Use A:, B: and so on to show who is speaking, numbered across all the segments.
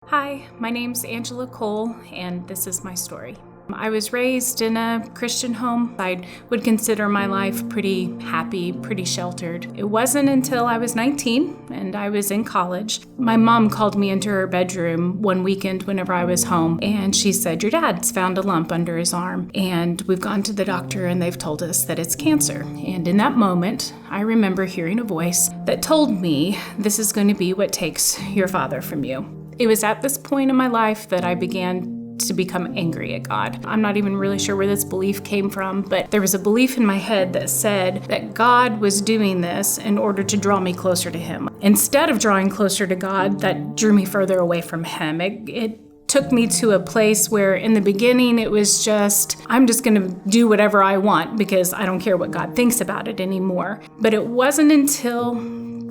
A: Hi, my name's Angela Cole, and this is my story. I was raised in a Christian home. I would consider my life pretty happy, pretty sheltered. It wasn't until I was 19 and I was in college. My mom called me into her bedroom one weekend whenever I was home, and she said, "Your dad's found a lump under his arm, and we've gone to the doctor and they've told us that it's cancer." And in that moment, I remember hearing a voice that told me, "This is going to be what takes your father from you." It was at this point in my life that I began to become angry at God. I'm not even really sure where this belief came from, but there was a belief in my head that said that God was doing this in order to draw me closer to Him. Instead of drawing closer to God, that drew me further away from Him. It took me to a place where in the beginning it was just, I'm just going to do whatever I want because I don't care what God thinks about it anymore. But it wasn't until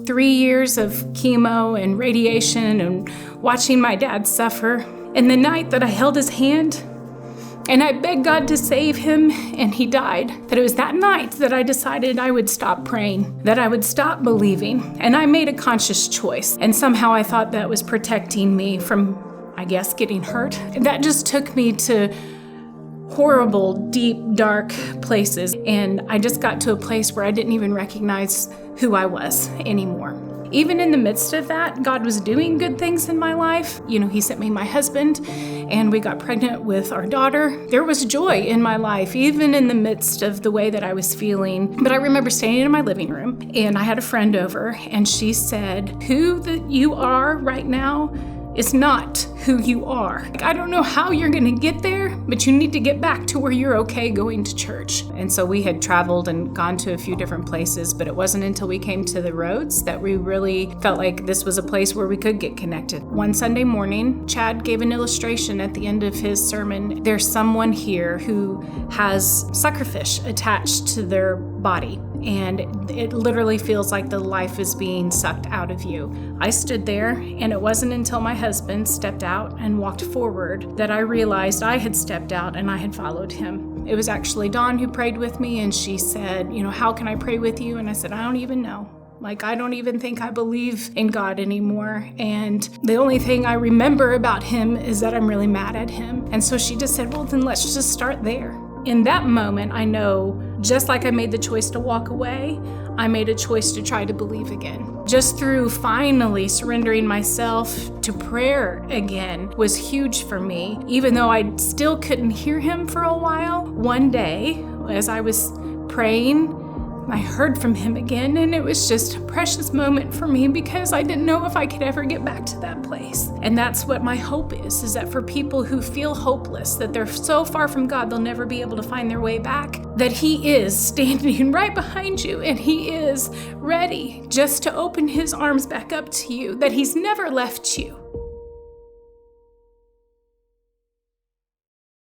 A: 3 years of chemo and radiation and watching my dad suffer, and the night that I held his hand and I begged God to save him and he died, that it was that night that I decided I would stop praying, that I would stop believing, and I made a conscious choice. And somehow I thought that was protecting me from, I guess, getting hurt. That just took me to horrible, deep, dark places, and I just got to a place where I didn't even recognize who I was anymore. Even in the midst of that, God was doing good things in my life. He sent me my husband, and we got pregnant with our daughter. There was joy in my life, even in the midst of the way that I was feeling. But I remember standing in my living room, and I had a friend over, and she said, "Who that you are right now is not who you are. I don't know how you're going to get there, but you need to get back to where you're okay going to church." And so we had traveled and gone to a few different places, but it wasn't until we came to the roads that we really felt like this was a place where we could get connected. One Sunday morning, Chad gave an illustration at the end of his sermon. There's someone here who has suckerfish attached to their body, and it literally feels like the life is being sucked out of you. I stood there, and it wasn't until my husband stepped out and walked forward that I realized I had stepped out and I had followed him. It was actually Dawn who prayed with me, and she said, "How can I pray with you?" And I said, "I don't even know. I don't even think I believe in God anymore. And the only thing I remember about Him is that I'm really mad at Him." And so she just said, "Well, then let's just start there." In that moment, I know, just like I made the choice to walk away, I made a choice to try to believe again. Just through finally surrendering myself to prayer again was huge for me. Even though I still couldn't hear Him for a while, one day, as I was praying, I heard from Him again, and it was just a precious moment for me because I didn't know if I could ever get back to that place. And that's what my hope is that for people who feel hopeless, that they're so far from God they'll never be able to find their way back, that He is standing right behind you, and He is ready just to open His arms back up to you, that He's never left you.